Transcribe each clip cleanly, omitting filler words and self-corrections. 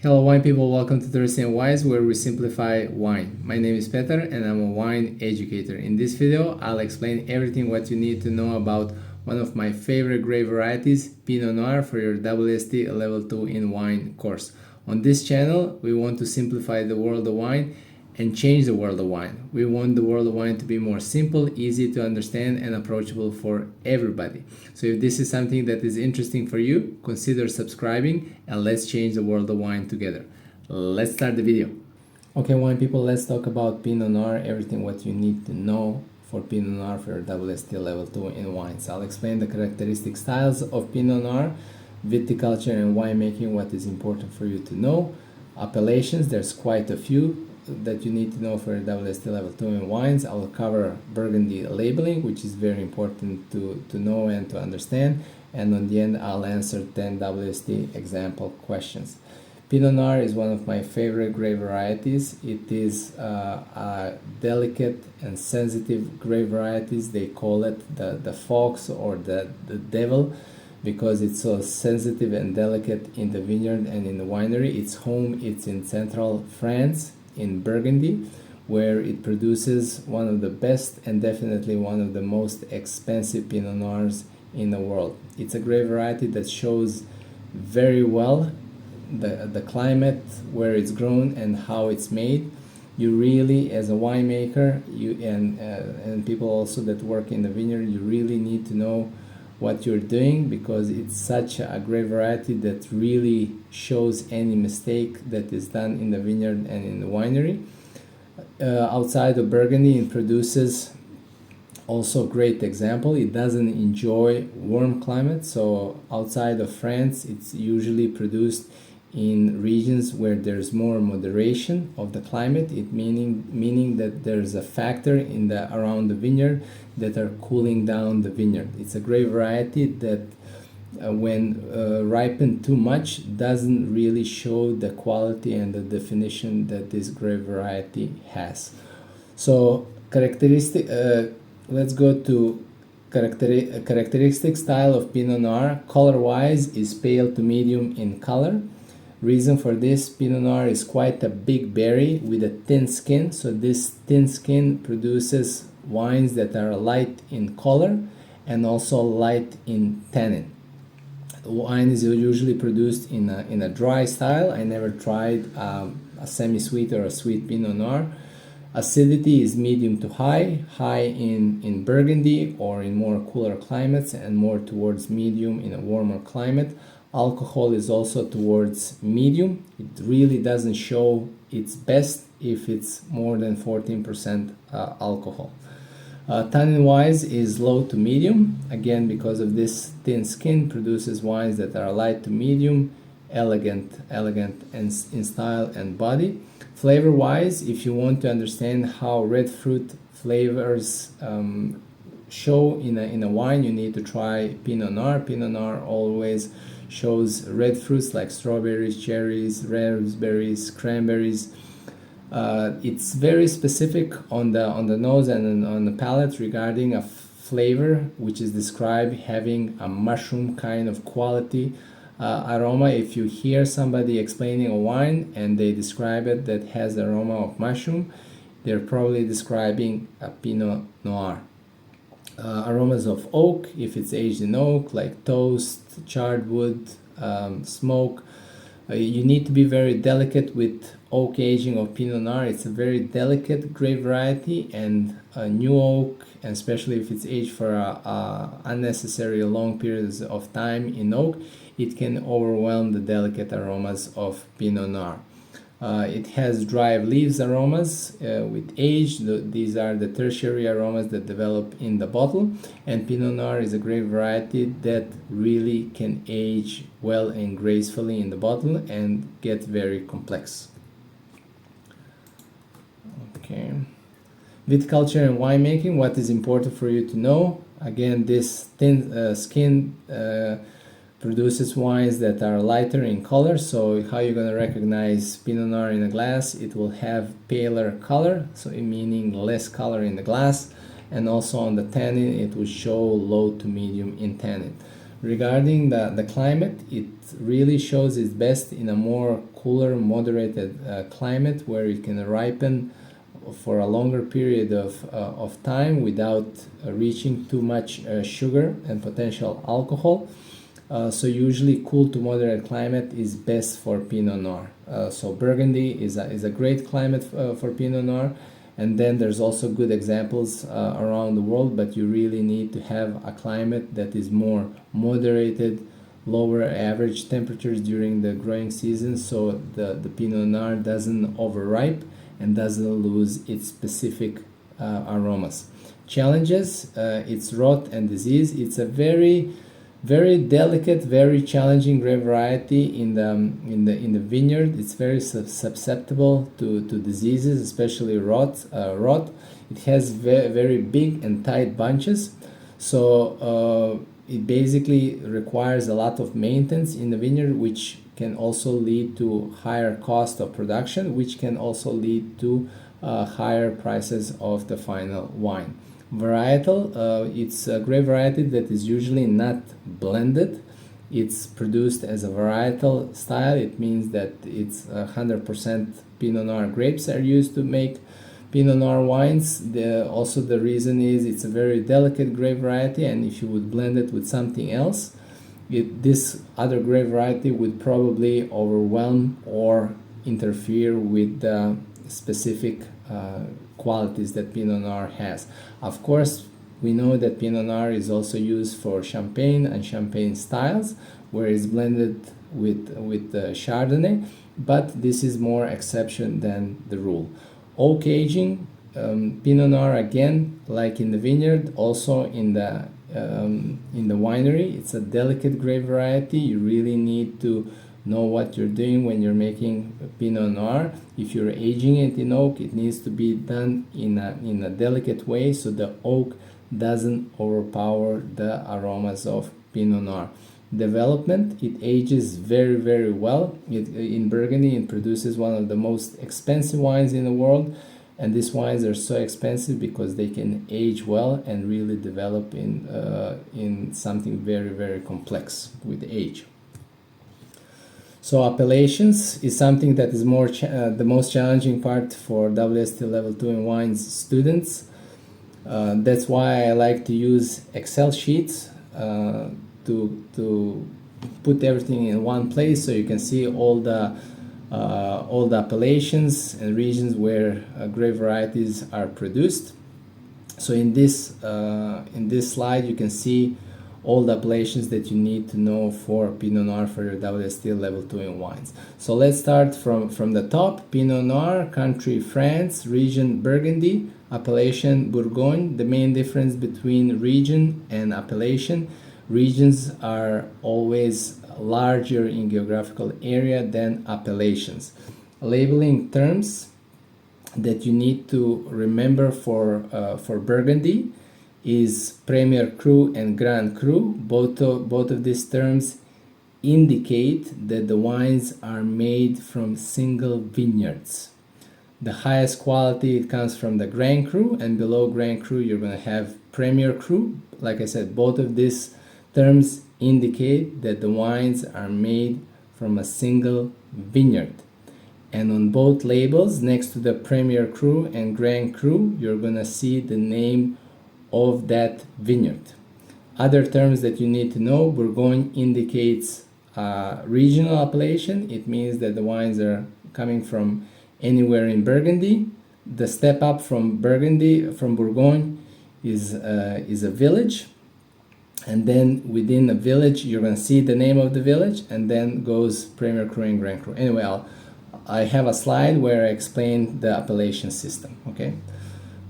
Hello wine people, welcome to Thirsty and Wise, where we simplify wine. My name is Peter and I'm a wine educator. In this video, I'll explain everything what you need to know about one of my favorite grape varieties, Pinot Noir, for your WSET Level 2 in Wine course. On this channel, we want to simplify the world of wine and change the world of wine. We want the world of wine to be more simple, easy to understand, and approachable for everybody. So if this is something that is interesting for you, consider subscribing and let's change the world of wine together. Let's start the video. Okay, wine people, let's talk about Pinot Noir, everything what you need to know for Pinot Noir for your WSET Level 2 in wines. I'll explain the characteristic styles of Pinot Noir, viticulture and winemaking, what is important for you to know. Appellations, there's quite a few that you need to know for WSET Level 2 in wines. I will cover Burgundy labeling, which is very important to know and to understand. And on the end, I'll answer 10 WSET example questions. Pinot Noir is one of my favorite grape varieties. It is a delicate and sensitive grape varieties. They call it the fox or the devil, because it's so sensitive and delicate in the vineyard and in the winery. Its home, it's in central France, in Burgundy, where it produces one of the best and definitely one of the most expensive Pinot Noirs in the world. It's a grape variety that shows very well the climate where it's grown and how it's made. You really, as a winemaker, and people also that work in the vineyard, you really need to know what you're doing, because it's such a great variety that really shows any mistake that is done in the vineyard and in the winery. Outside of Burgundy, it produces also a great example. It doesn't enjoy warm climate, so outside of France, it's usually produced in regions where there's more moderation of the climate, meaning that there's a factor in the around the vineyard that are cooling down the vineyard. It's a great variety that when ripened too much doesn't really show the quality and the definition that this grape variety has. So characteristic, let's go to characteristic style of Pinot Noir. Color wise is pale to medium in color. Reason for this, Pinot Noir is quite a big berry with a thin skin, so this thin skin produces wines that are light in color and also light in tannin. The wine is usually produced in a dry style. I never tried a semi-sweet or a sweet Pinot Noir. Acidity is medium to high in Burgundy or in more cooler climates, and more towards medium in a warmer climate. Alcohol is also towards medium. It really doesn't show its best if it's more than 14% alcohol. Tannin wise is low to medium, again because of this thin skin, produces wines that are light to medium, elegant and in style and body. Flavor wise, if you want to understand how red fruit flavors show in a wine, you need to try Pinot Noir. Pinot Noir always shows red fruits like strawberries, cherries, raspberries, cranberries. It's very specific on the nose and on the palate regarding a flavor which is described having a mushroom kind of quality aroma. If you hear somebody explaining a wine and they describe it that has the aroma of mushroom, they're probably describing a Pinot Noir. Aromas of oak, if it's aged in oak, like toast, charred wood, smoke. You need to be very delicate with oak aging of Pinot Noir. It's a very delicate grape variety, and new oak, and especially if it's aged for unnecessary long periods of time in oak, it can overwhelm the delicate aromas of Pinot Noir. It has dry leaves aromas with age. These are the tertiary aromas that develop in the bottle, and Pinot Noir is a grape variety that really can age well and gracefully in the bottle and get very complex. Okay. Viticulture and winemaking, what is important for you to know. Again, this thin skin produces wines that are lighter in color. So how you're going to recognize Pinot Noir in a glass? It will have paler color, so meaning less color in the glass, and also on the tannin it will show low to medium in tannin. Regarding the climate, it really shows its best in a more cooler, moderated climate where it can ripen for a longer period of time without reaching too much sugar and potential alcohol. So usually cool to moderate climate is best for Pinot Noir. So Burgundy is a great climate for Pinot Noir. And then there's also good examples around the world, but you really need to have a climate that is more moderated, lower average temperatures during the growing season, so the Pinot Noir doesn't overripe and doesn't lose its specific aromas. Challenges, it's rot and disease. It's a very delicate, very challenging grape variety in the vineyard. It's very susceptible to diseases, especially rot. It has very big and tight bunches, so it basically requires a lot of maintenance in the vineyard, which can also lead to higher cost of production, which can also lead to higher prices of the final wine. Varietal, it's a grape variety that is usually not blended. It's produced as a varietal style. It means that it's 100% Pinot Noir grapes are used to make Pinot Noir wines. Also the reason is it's a very delicate grape variety, and if you would blend it with something else, this other grape variety would probably overwhelm or interfere with the specific qualities that Pinot Noir has. Of course, we know that Pinot Noir is also used for Champagne and Champagne styles, where it's blended with Chardonnay, but this is more exception than the rule. Oak aging, Pinot Noir again, like in the vineyard, also in the winery. It's a delicate grape variety. You really need to know what you're doing when you're making Pinot Noir. If you're aging it in oak, it needs to be done in a delicate way so the oak doesn't overpower the aromas of Pinot Noir. Development, it ages very well. In Burgundy, it produces one of the most expensive wines in the world, and these wines are so expensive because they can age well and really develop in something very complex with age. So appellations is something that is the most challenging part for WSET Level 2 in wines students. That's why I like to use Excel sheets to put everything in one place, so you can see all the appellations and regions where grape varieties are produced. So in this slide you can see all the appellations that you need to know for Pinot Noir for your WSET Level 2 in wines. So let's start from the top. Pinot Noir, country France, region Burgundy, appellation Bourgogne. The main difference between region and appellation: regions are always larger in geographical area than appellations. Labeling terms that you need to remember for Burgundy is Premier Cru and Grand Cru. Both of these terms indicate that the wines are made from single vineyards. The highest quality, it comes from the Grand Cru, and below Grand Cru you're going to have Premier Cru. Like I said, both of these terms indicate that the wines are made from a single vineyard. And on both labels, next to the Premier Cru and Grand Cru, you're going to see the name of that vineyard. Other terms that you need to know: Bourgogne indicates regional appellation. It means that the wines are coming from anywhere in Burgundy. The step up from Bourgogne is a village, and then within a village you're going to see the name of the village, and then goes Premier Cru and Grand Cru. Anyway, I have a slide where I explain the appellation system. Okay.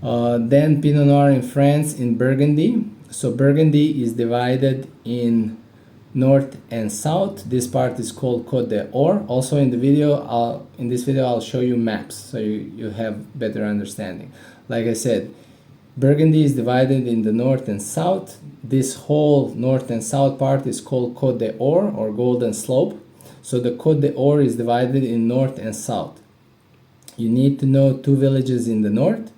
Then Pinot Noir in France, in Burgundy. So Burgundy is divided in north and south. This part is called Côte d'Or. Also in this video I'll show you maps so you have better understanding. Like I said, Burgundy is divided in the north and south. This whole north and south part is called Côte d'Or, or Golden Slope. So the Côte d'Or is divided in north and south. You need to know 2 villages in the north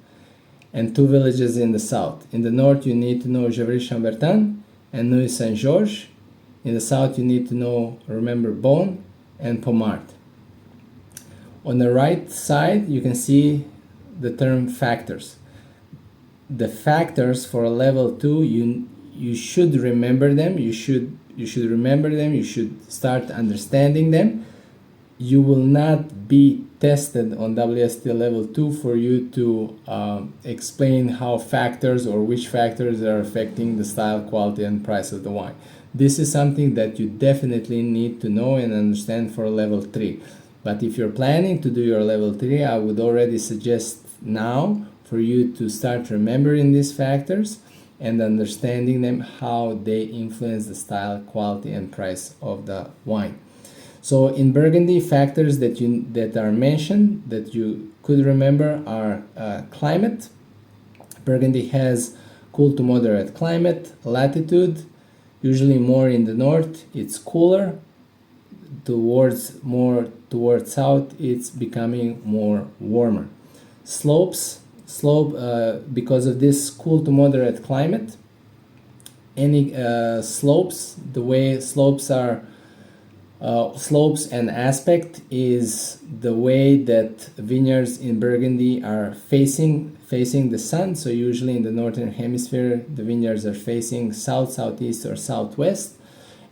and 2 villages in the south. In the north you need to know Gevrey-Chambertin and Neuilly-Saint-Georges. In the south, you need to remember Beaune and Pommard. On the right side, you can see the term factors. The factors for a level 2, you should remember them. You should remember them. You should start understanding them. You will not be tested on WSET level 2 for you to explain how factors or which factors are affecting the style, quality, and price of the wine. This is something that you definitely need to know and understand for level 3. But if you're planning to do your level 3, I would already suggest now for you to start remembering these factors and understanding them, how they influence the style, quality, and price of the wine. So in Burgundy, factors that are mentioned that you could remember are climate. Burgundy has cool to moderate climate. Latitude, usually more in the north, it's cooler. Towards south, it's becoming more warmer. Slopes, because of this cool to moderate climate, any slopes, the way slopes are, slopes and aspect is the way that vineyards in Burgundy are facing the sun. So usually in the northern hemisphere, the vineyards are facing south, southeast, or southwest.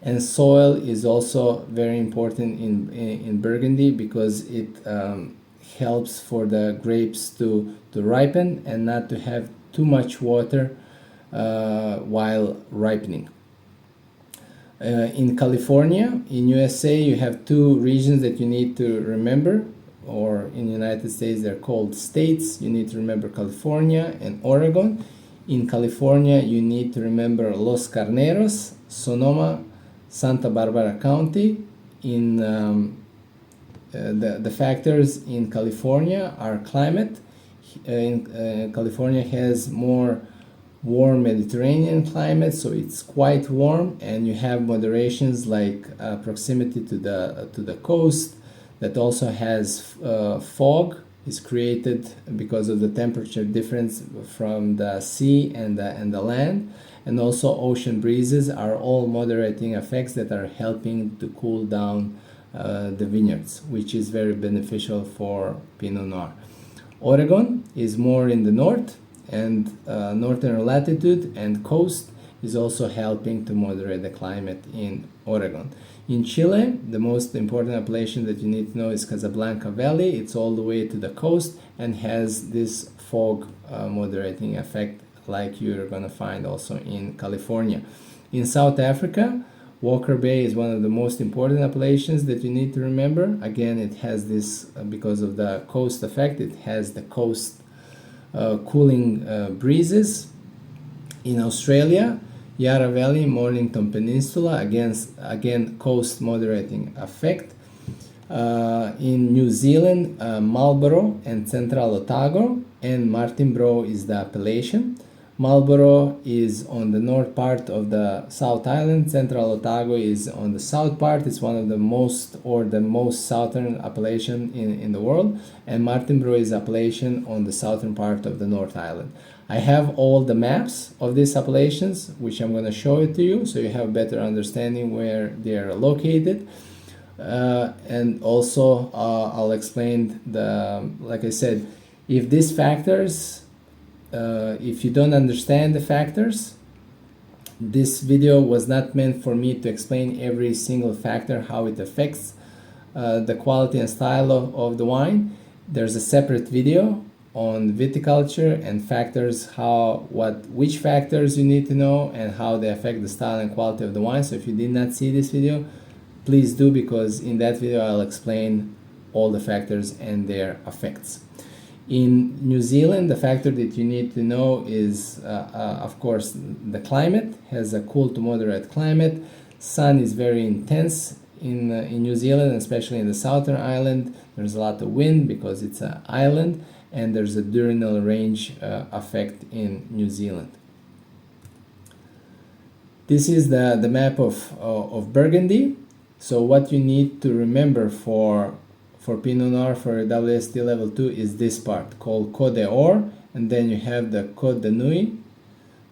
And soil is also very important in Burgundy because it helps for the grapes to ripen and not to have too much water while ripening. In California, in USA, you have two regions that you need to remember, or in the United States they're called states. You need to remember California and Oregon. In California, you need to remember Los Carneros, Sonoma, Santa Barbara County. In the factors in California are climate. California has more warm Mediterranean climate, so it's quite warm, and you have moderations like proximity to the coast that also has fog is created because of the temperature difference from the sea and the land. And also ocean breezes are all moderating effects that are helping to cool down the vineyards, which is very beneficial for Pinot Noir. Oregon is more in the north, and northern latitude and coast is also helping to moderate the climate in Oregon. In Chile, the most important appellation that you need to know is Casablanca Valley. It's all the way to the coast and has this fog moderating effect like you're going to find also in California. In South Africa, Walker Bay is one of the most important appellations that you need to remember. Again, it has this, because of the coast effect, it has the coast cooling breezes. In Australia, Yarra Valley, Mornington Peninsula, again coast moderating effect. In New Zealand, Marlborough and Central Otago, and Martinborough is the appellation. Marlborough is on the north part of the South Island. Central Otago is on the south part. It's one of the most southern appellation in the world. And Martinborough is appellation on the southern part of the North Island. I have all the maps of these appellations, which I'm going to show it to you so you have a better understanding where they are located. And also I'll explain like I said, if these factors, if you don't understand the factors, this video was not meant for me to explain every single factor, how it affects the quality and style of the wine. There's a separate video on viticulture and factors, which factors you need to know and how they affect the style and quality of the wine. So if you did not see this video, please do, because in that video I'll explain all the factors and their effects. In New Zealand, the factor that you need to know is, of course, the climate. Has a cool to moderate climate. Sun is very intense in New Zealand, especially in the southern island. There's a lot of wind because it's an island, and there's a diurnal range effect in New Zealand. This is the map of Burgundy. So what you need to remember for Pinot Noir for WSET Level 2 is this part called Côte d'Or, and then you have the Côte de Nuit,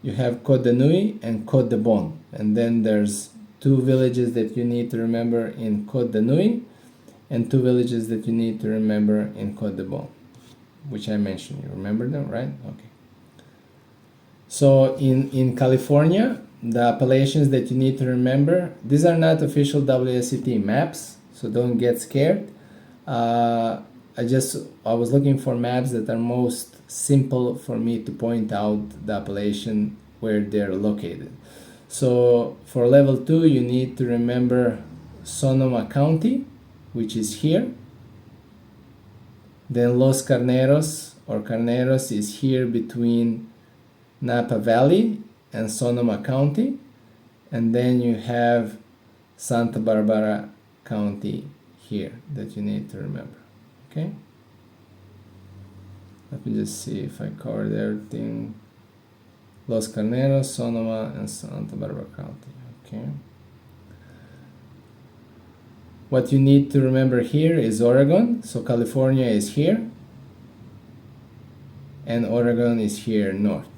you have Côte de Nuit and Côte de Beaune, and then there's 2 villages that you need to remember in Côte de Nuit, and 2 villages that you need to remember in Côte de Bon, which I mentioned. You remember them, right? Okay. So in California, the appellations that you need to remember, these are not official WSET maps, so don't get scared. I was looking for maps that are most simple for me to point out the appellation where they're located. So for level 2, you need to remember Sonoma County, which is here. Then Los Carneros or Carneros is here between Napa Valley and Sonoma County. And then you have Santa Barbara County here that you need to remember. Okay? Let me just see if I covered everything. Los Carneros, Sonoma, and Santa Barbara County. Okay. What you need to remember here is Oregon. So California is here, and Oregon is here north.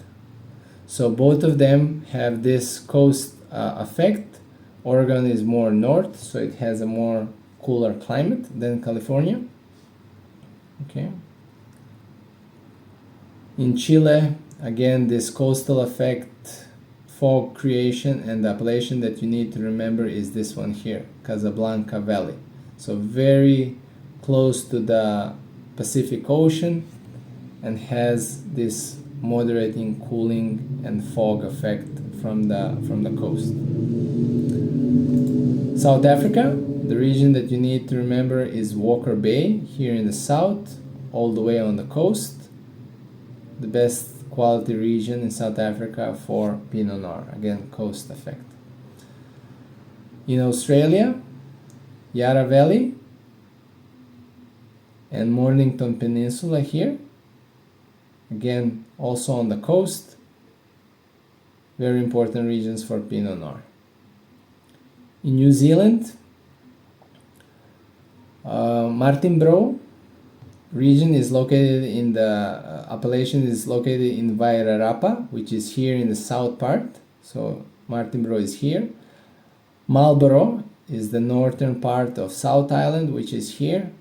So both of them have this coast effect. Oregon is more north, so it has a more cooler climate than California. Okay. In Chile, again, this coastal effect, fog creation, and the appellation that you need to remember is this one here, Casablanca Valley. So very close to the Pacific Ocean and has this moderating, cooling, and fog effect from the coast. South Africa, the region that you need to remember is Walker Bay, here in the south, all the way on the coast. The best quality region in South Africa for Pinot Noir, again, coast effect. In Australia, Yarra Valley and Mornington Peninsula here, again, also on the coast, very important regions for Pinot Noir. In New Zealand, Martinborough region is located in the appellation is located in Wairarapa, which is here in the south part. So Martinborough is here. Marlborough is the northern part of South Island, which is here,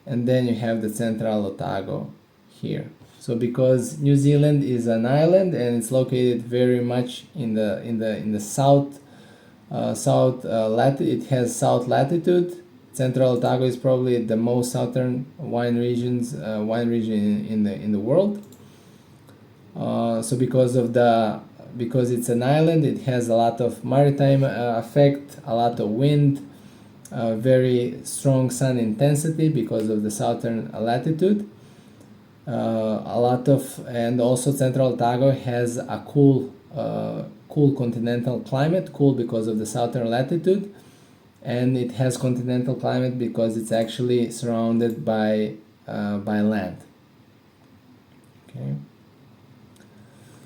and then you have the Central Otago here. So because New Zealand is an island and it's located very much in the south latitude, it has south latitude. Central Otago is probably the most southern wine region in the world. So because it's an island, it has a lot of maritime effect, a lot of wind, very strong sun intensity because of the southern latitude. And also Central Otago has a cool continental climate, cool because of the southern latitude. And it has continental climate because it's actually surrounded by land. Okay.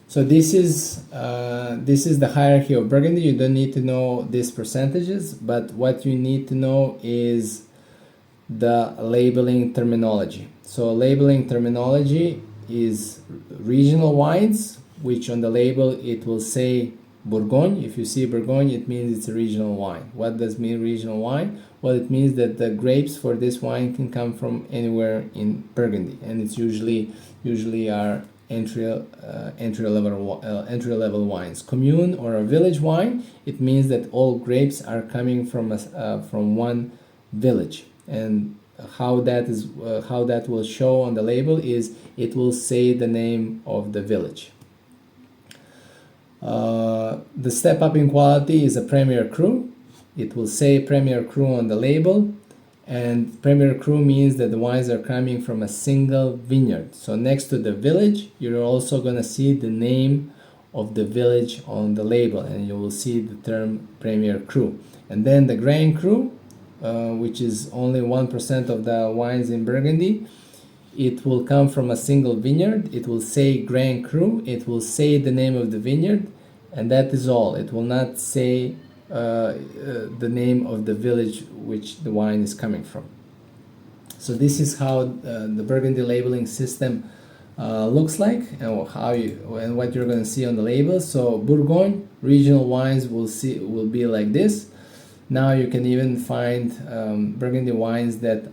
So this is the hierarchy of Burgundy. You don't need to know these percentages, but what you need to know is the labeling terminology. So labeling terminology is regional wines, which on the label it will say Bourgogne. If you see Bourgogne, it means it's a regional wine. What does mean regional wine? Well, it means that the grapes for this wine can come from anywhere in Burgundy, and it's usually are entry level wines. Commune or a village wine, it means that all grapes are coming from one village, and how that will show on the label is it will say the name of the village. The step up in quality is a Premier Cru. It will say Premier Cru on the label, and Premier Cru means that the wines are coming from a single vineyard. So next to the village, you're also going to see the name of the village on the label, and you will see the term Premier Cru. And then the Grand Cru, which is only 1% of the wines in Burgundy, it will come from a single vineyard. It will say Grand Cru. It will say the name of the vineyard, and that is all. It will not say the name of the village which the wine is coming from. So this is how the Burgundy labeling system looks like, and and what you're going to see on the label. So Bourgogne regional wines will be like this. Now you can even find Burgundy wines that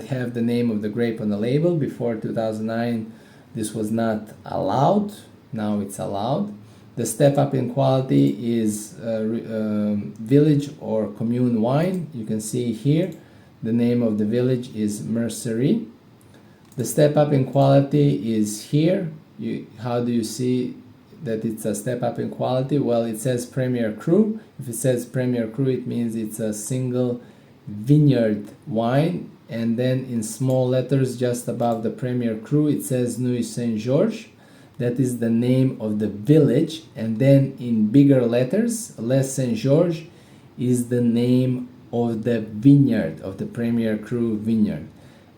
have the name of the grape on the label. Before 2009, this was not allowed. Now it's allowed. The step up in quality is village or commune wine. You can see here the name of the village is Mercerie. The step up in quality is here. How do you see that it's a step up in quality? Well, it says Premier Cru. If it says Premier Cru, it means it's a single vineyard wine. And then in small letters just above the Premier Cru, it says Nuit Saint-Georges. That is the name of the village. And then in bigger letters, Les Saint-Georges is the name of the vineyard, of the Premier Cru vineyard.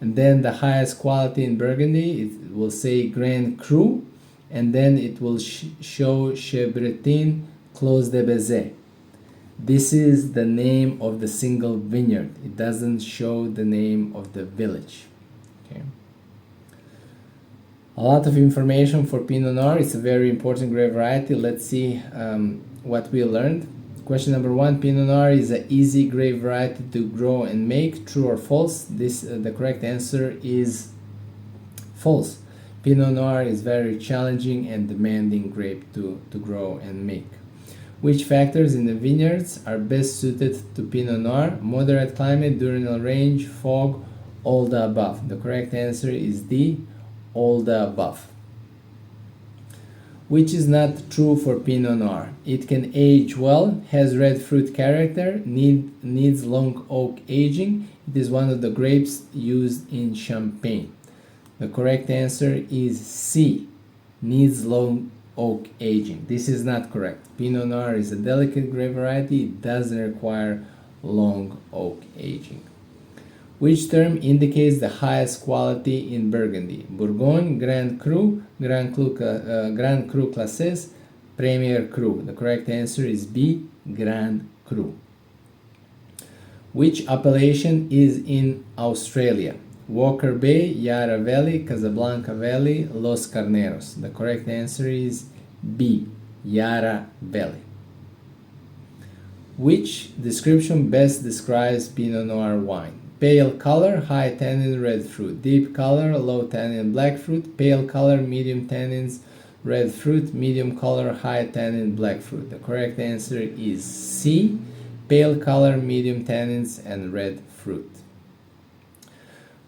And then the highest quality in Burgundy, it will say Grand Cru, and then it will show Chebretin Clos de Bézet. This is the name of the single vineyard. It doesn't show the name of the village. Okay. A lot of information for Pinot Noir. It's a very important grape variety. Let's see what we learned. Question number 1, Pinot Noir is an easy grape variety to grow and make. True or false? The correct answer is false. Pinot Noir is very challenging and demanding grape to grow and make. Which factors in the vineyards are best suited to Pinot Noir? Moderate climate, diurnal range, fog, all the above. The correct answer is D, all the above. Which is not true for Pinot Noir? It can age well, has red fruit character, needs long oak aging. It is one of the grapes used in champagne. The correct answer is C, needs long oak aging. This is not correct. Pinot Noir is a delicate grape variety. It doesn't require long oak aging. Which term indicates the highest quality in Burgundy? Bourgogne, Grand Cru, Grand Cru Classés, Premier Cru. The correct answer is B, Grand Cru. Which appellation is in Australia? Walker Bay, Yarra Valley, Casablanca Valley, Los Carneros. The correct answer is B, Yarra Valley. Which description best describes Pinot Noir wine? Pale color, high tannin, red fruit. Deep color, low tannin, black fruit. Pale color, medium tannins, red fruit. Medium color, high tannin, black fruit. The correct answer is C, pale color, medium tannins, and red fruit.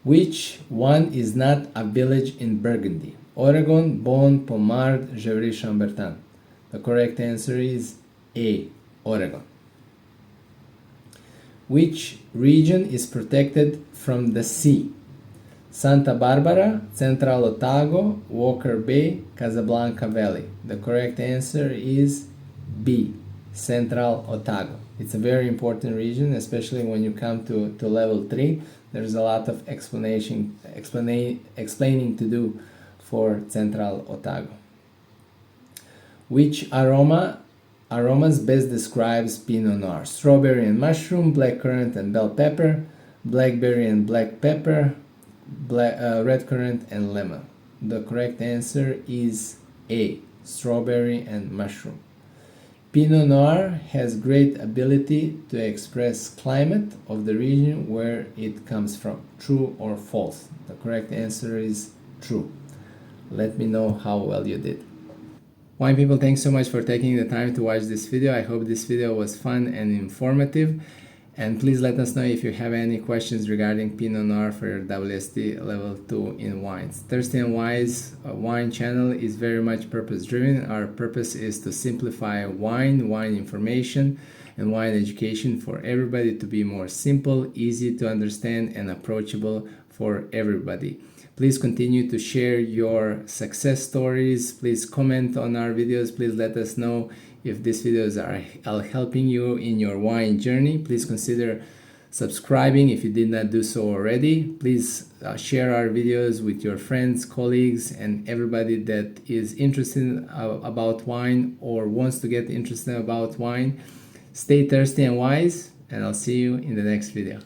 Which one is not a village in Burgundy? Oregon, Beaune, Pommard, Gevrey-Chambertin. The correct answer is A, Oregon. Which region is protected from the sea? Santa Barbara, Central Otago, Walker Bay, Casablanca Valley. The correct answer is B, Central Otago. It's a very important region, especially when you come to level 3. There's a lot of explaining to do for Central Otago. Which aromas best describes Pinot Noir? Strawberry and mushroom, blackcurrant and bell pepper, blackberry and black pepper, redcurrant and lemon. The correct answer is A, strawberry and mushroom. Pinot Noir has great ability to express climate of the region where it comes from. True or false? The correct answer is true. Let me know how well you did. Wine people, thanks so much for taking the time to watch this video. I hope this video was fun and informative. And please let us know if you have any questions regarding Pinot Noir for your WSET Level 2 in wines. Thirsty and Wise wine channel is very much purpose driven. Our purpose is to simplify wine information, and wine education for everybody to be more simple, easy to understand, and approachable for everybody. Please continue to share your success stories. Please comment on our videos. Please let us know if these videos are helping you in your wine journey. Please consider subscribing if you did not do so already. Please share our videos with your friends, colleagues, and everybody that is interested about wine or wants to get interested about wine. Stay thirsty and wise, and I'll see you in the next video.